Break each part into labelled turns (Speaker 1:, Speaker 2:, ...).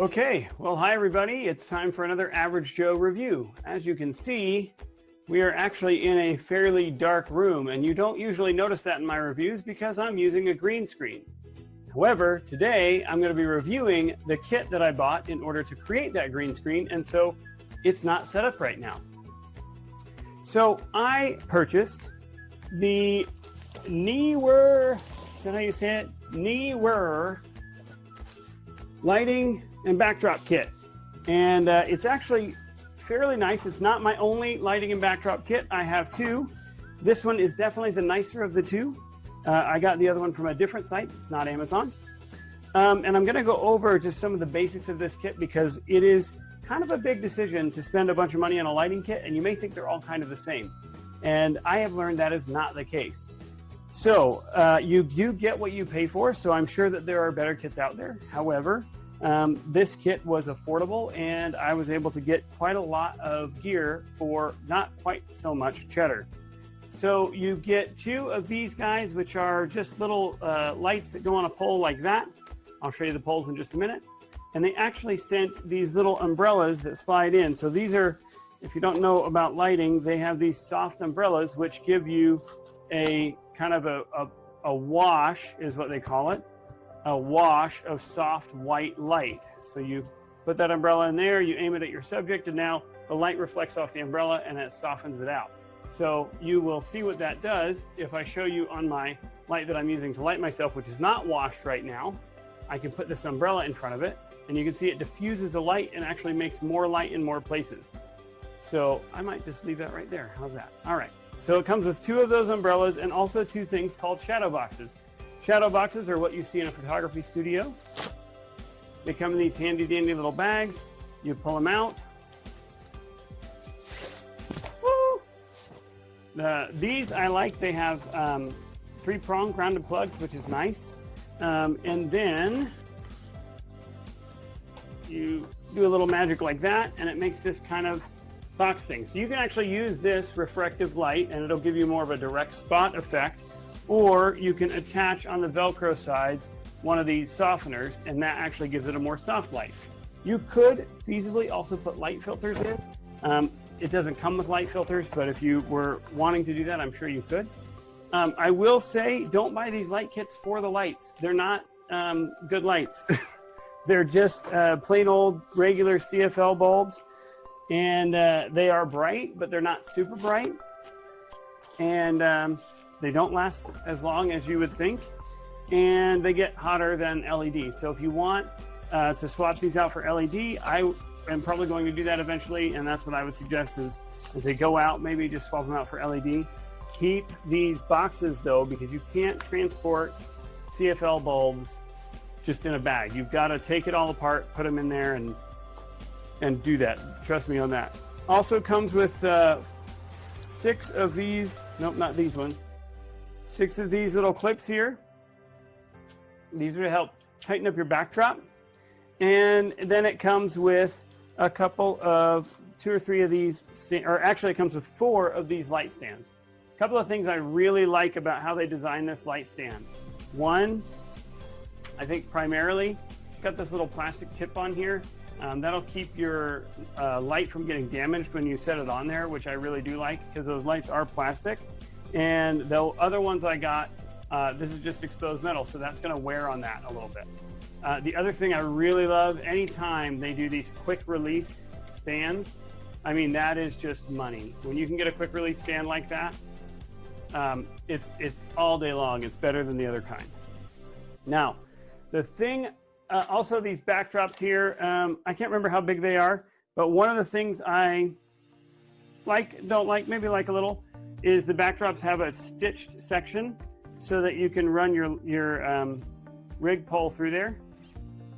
Speaker 1: Okay, well, hi everybody. It's time for another Average Joe review. As you can see, we are actually in a fairly dark room, and you don't usually notice that in my reviews because I'm using a green screen. However, today I'm going to be reviewing the kit that I bought in order to create that green screen, and so it's not set up right now. So I purchased the NEEWER, is that how you say it? NEEWER lighting and backdrop kit. And it's actually fairly nice. It's not my only lighting and backdrop kit. I have two. This one is definitely the nicer of the two. I got the other one from a different site. It's not Amazon. And I'm going to go over just some of the basics of this kit because it is kind of a big decision to spend a bunch of money on a lighting kit, and you may think they're all kind of the same. And I have learned that is not the case. So you do get what you pay for, so I'm sure that there are better kits out there. However, this kit was affordable, and I was able to get quite a lot of gear for not quite so much cheddar. So you get two of these guys, which are just little lights that go on a pole like that. I'll show you the poles in just a minute. And they actually sent these little umbrellas that slide in. So these are, if you don't know about lighting, they have these soft umbrellas which give you a kind of a wash, is what they call it, a wash of soft white light. So you put that umbrella in there, you aim it at your subject, and now the light reflects off the umbrella and it softens it out. So you will see what that does if I show you on my light that I'm using to light myself, which is not washed right now. I can put this umbrella in front of it, and you can see it diffuses the light and actually makes more light in more places. So I might just leave that right there. How's that? All right. So it comes with two of those umbrellas and also two things called shadow boxes. Shadow boxes are what you see in a photography studio. They come in these handy dandy little bags. You pull them out. Woo! These I like. They have 3-prong grounded plugs, which is nice. And then you do a little magic like that, and it makes this kind of box thing. So you can actually use this refractive light, and it'll give you more of a direct spot effect, or you can attach on the Velcro sides one of these softeners, and that actually gives it a more soft light. You could feasibly also put light filters in. It doesn't come with light filters, but if you were wanting to do that, I'm sure you could. I will say, don't buy these light kits for the lights. They're not good lights. They're just plain old regular CFL bulbs, and they are bright, but they're not super bright, and they don't last as long as you would think, and they get hotter than LED. So if you want to swap these out for LED, I am probably going to do that eventually, and that's what I would suggest is if they go out, maybe just swap them out for LED. Keep these boxes though, because you can't transport CFL bulbs just in a bag. You've got to take it all apart, put them in there, and do that. Trust me on that. Also comes with 6 of these, nope, not these ones. 6 of these little clips here. These are to help tighten up your backdrop. And then it comes with a couple of 2 or 3 of these, or actually it comes with 4 of these light stands. A couple of things I really like about how they designed this light stand. One, I think primarily, it's got this little plastic tip on here. That'll keep your light from getting damaged when you set it on there, which I really do like because those lights are plastic. And the other ones I got, this is just exposed metal, so that's going to wear on that a little bit. The other thing I really love, anytime they do these quick release stands, I mean, that is just money. When you can get a quick release stand like that, it's all day long. It's better than the other kind. Now, the thing, also these backdrops here, I can't remember how big they are, but one of the things I like, don't like, maybe like a little, is the backdrops have a stitched section so that you can run your rig pole through there.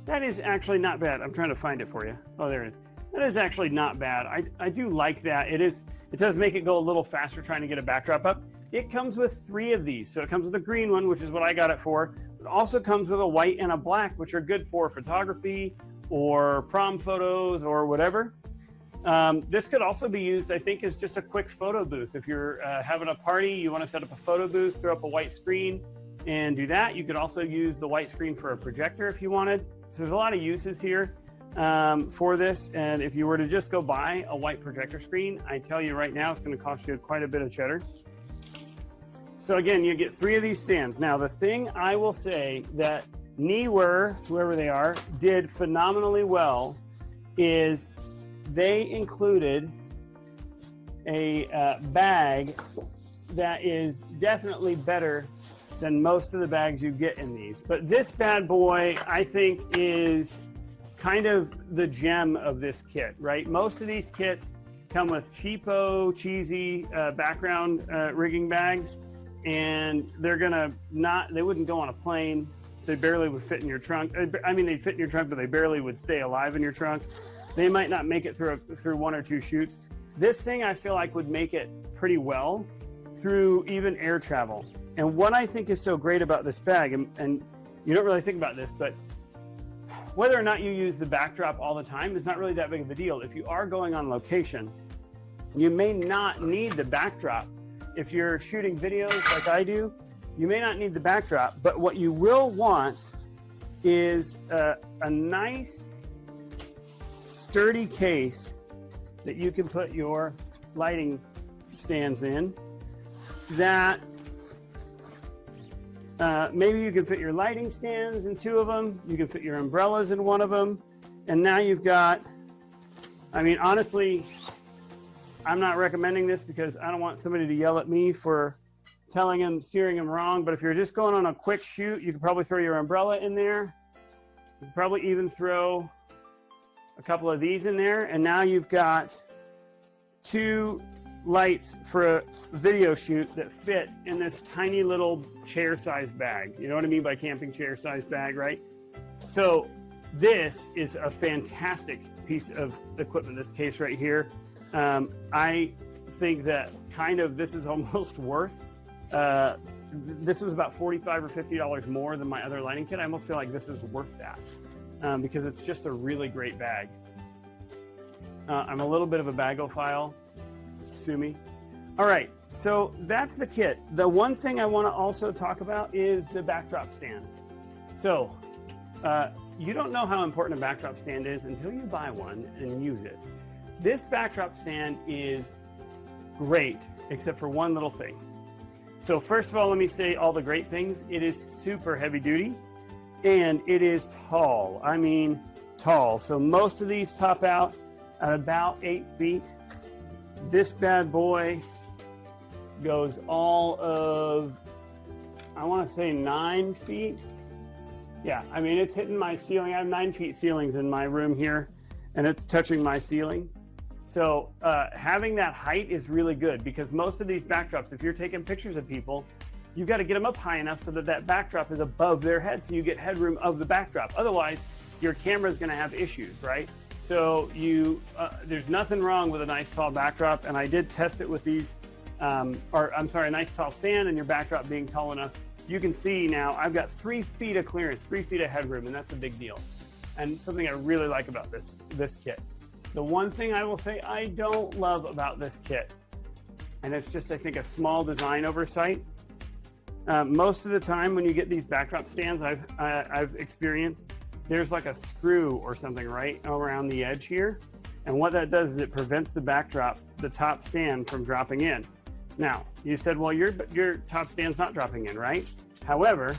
Speaker 1: That is actually not bad. I'm trying to find it for you. Oh, there it is. That is actually not bad. I do like that. It does make it go a little faster trying to get a backdrop up. It comes with 3 of these. So it comes with a green one, which is what I got it for. It also comes with a white and a black, which are good for photography or prom photos or whatever. This could also be used, I think, as just a quick photo booth. If you're having a party, you want to set up a photo booth, throw up a white screen and do that. You could also use the white screen for a projector if you wanted. So there's a lot of uses here. for this. And if you were to just go buy a white projector screen, I tell you right now, it's going to cost you quite a bit of cheddar. So again, you get 3 of these stands. Now, the thing I will say that NEEWER, whoever they are, did phenomenally well is they included a bag that is definitely better than most of the bags you get in these. But this bad boy, I think, is kind of the gem of this kit, right? Most of these kits come with cheapo, cheesy background rigging bags, and they're gonna they wouldn't go on a plane. They barely would fit in your trunk. I mean, they'd fit in your trunk, but they barely would stay alive in your trunk. They might not make it through 1 or 2 shoots. This thing, I feel like, would make it pretty well through even air travel. And what I think is so great about this bag, and you don't really think about this, but whether or not you use the backdrop all the time is not really that big of a deal. If you are going on location, you may not need the backdrop. If you're shooting videos like I do, you may not need the backdrop, but what you will want is a nice, sturdy case that you can put your lighting stands in, that maybe you can fit your lighting stands in 2 of them, you can fit your umbrellas in 1 of them, and now you've got, I mean, honestly, I'm not recommending this because I don't want somebody to yell at me for steering them wrong, but if you're just going on a quick shoot, you could probably throw your umbrella in there. You could probably even throw a couple of these in there, and now you've got 2 lights for a video shoot that fit in this tiny little chair-sized bag. You know what I mean by camping chair-sized bag, right? So this is a fantastic piece of equipment, this case right here. I think that this is almost worth, this was about $45 or $50 more than my other lighting kit. I almost feel like this is worth that because it's just a really great bag. I'm a little bit of a bagophile, sue me. All right, so that's the kit. The one thing I want to also talk about is the backdrop stand. So you don't know how important a backdrop stand is until you buy one and use it. This backdrop stand is great, except for one little thing. So first of all, let me say all the great things. It is super heavy duty, and it is tall. I mean, tall. So most of these top out at about 8 feet. This bad boy goes all of, I want to say 9 feet. Yeah, I mean, it's hitting my ceiling. I have 9 feet ceilings in my room here, and it's touching my ceiling. So having that height is really good, because most of these backdrops, if you're taking pictures of people, you've got to get them up high enough so that that backdrop is above their head, so you get headroom of the backdrop. Otherwise, your camera is going to have issues, right? So there's nothing wrong with a nice tall backdrop, and I did test it with these, a nice tall stand and your backdrop being tall enough. You can see now I've got 3 feet of clearance, 3 feet of headroom, and that's a big deal. And something I really like about this kit. The one thing I will say I don't love about this kit, and it's just, I think, a small design oversight. Most of the time when you get these backdrop stands I've experienced, there's like a screw or something right around the edge here. And what that does is it prevents the backdrop, the top stand, from dropping in. Now, you said, well, your top stand's not dropping in, right? However,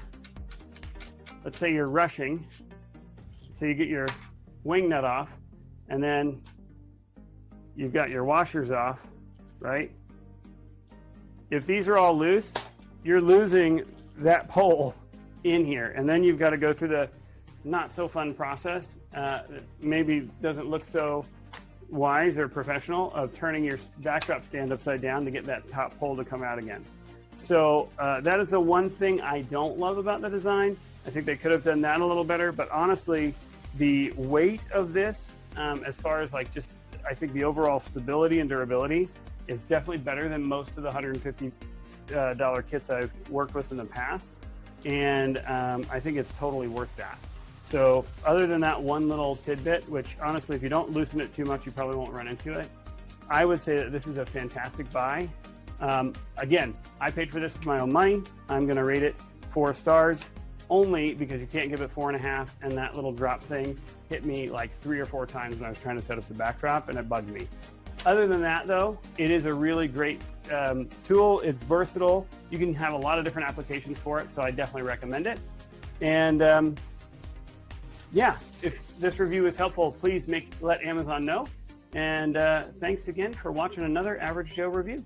Speaker 1: let's say you're rushing. So you get your wing nut off, and then you've got your washers off, right? If these are all loose, you're losing that pole in here. And then you've got to go through the not so fun process, maybe doesn't look so wise or professional, of turning your backdrop stand upside down to get that top pole to come out again. So that is the one thing I don't love about the design. I think they could have done that a little better, but honestly, the weight of this, as far as like just, I think the overall stability and durability, is definitely better than most of the $150 kits I've worked with in the past. And I think it's totally worth that. So other than that one little tidbit, which honestly, if you don't loosen it too much, you probably won't run into it, I would say that this is a fantastic buy. Again, I paid for this with my own money. I'm going to rate it 4 stars. only because you can't give it 4.5, and that little drop thing hit me like 3 or 4 times when I was trying to set up the backdrop, and it bugged me. Other than that, though, it is a really great tool. It's versatile. You can have a lot of different applications for it, so I definitely recommend it. And yeah, if this review is helpful, please let Amazon know. And thanks again for watching another Average Joe review.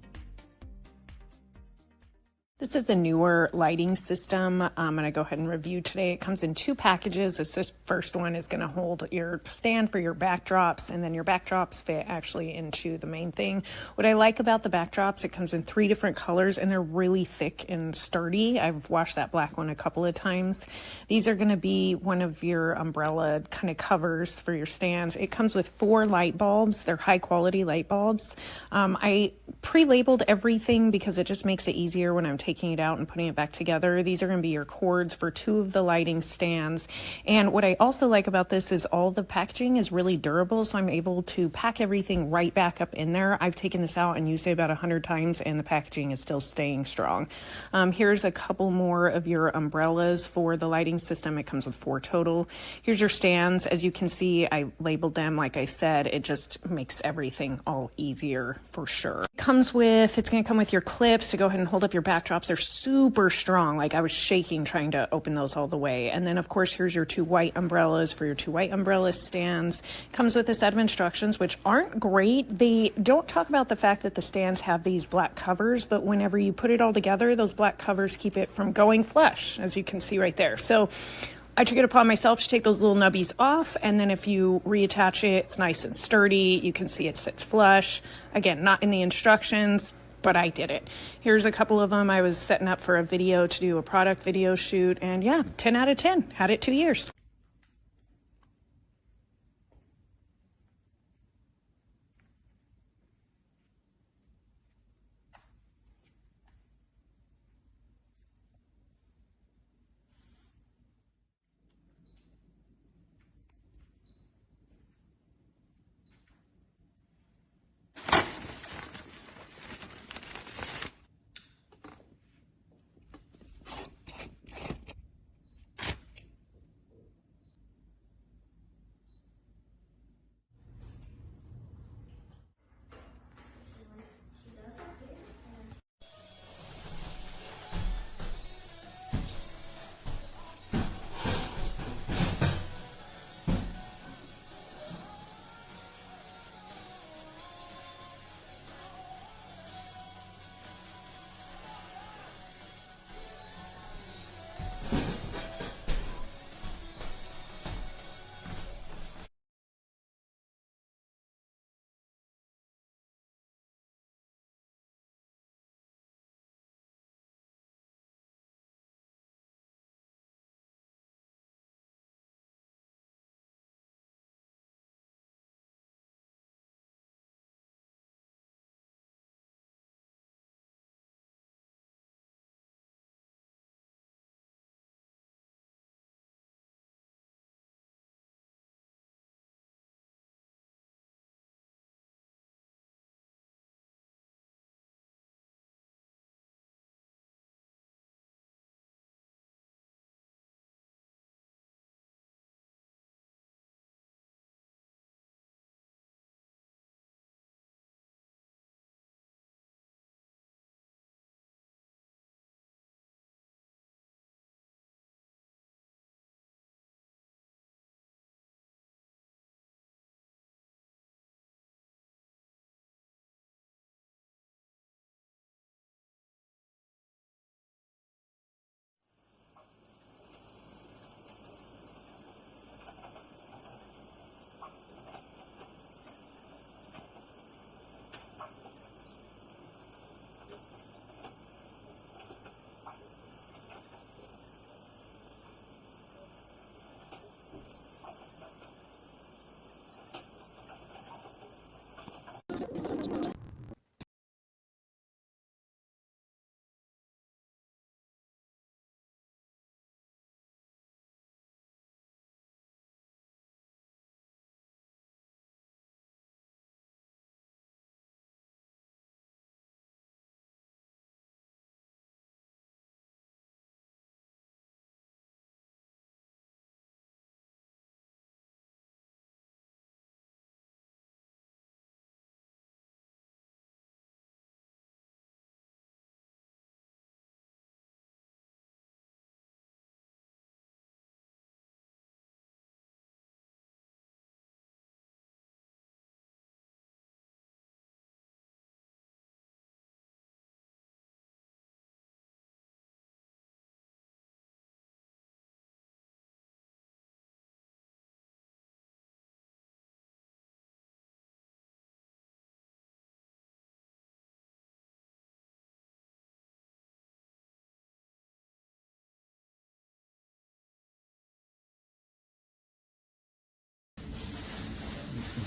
Speaker 2: This is the NEEWER lighting system I'm going to go ahead and review today. It comes in 2 packages. This first one is going to hold your stand for your backdrops, and then your backdrops fit actually into the main thing. What I like about the backdrops, it comes in 3 different colors, and they're really thick and sturdy. I've washed that black one a couple of times. These are going to be one of your umbrella kind of covers for your stands. It comes with 4 light bulbs. They're high quality light bulbs. I pre-labeled everything because it just makes it easier when I'm taking it out and putting it back together. These are going to be your cords for 2 of the lighting stands. And what I also like about this is all the packaging is really durable, so I'm able to pack everything right back up in there. I've taken this out and used it about 100 times, and the packaging is still staying strong. Here's a couple more of your umbrellas for the lighting system. It comes with 4 total. Here's your stands. As you can see, I labeled them. Like I said, it just makes everything all easier for sure. It's going to come with your clips to go ahead and hold up your backdrops. They're super strong. Like, I was shaking trying to open those all the way. And then of course, here's your 2 white umbrellas for your 2 white umbrella stands. Comes with a set of instructions, which aren't great. They don't talk about the fact that the stands have these black covers, but whenever you put it all together, those black covers keep it from going flush, as you can see right there. So I took it upon myself to take those little nubbies off, and then if you reattach it, it's nice and sturdy. You can see it sits flush. Again, not in the instructions, but I did it. Here's a couple of them. I was setting up for a video to do a product video shoot, and yeah, 10 out of 10. Had it 2 years.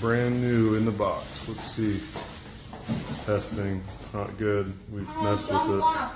Speaker 3: brand new in the box. Let's see. Testing. It's not good. We've messed with it.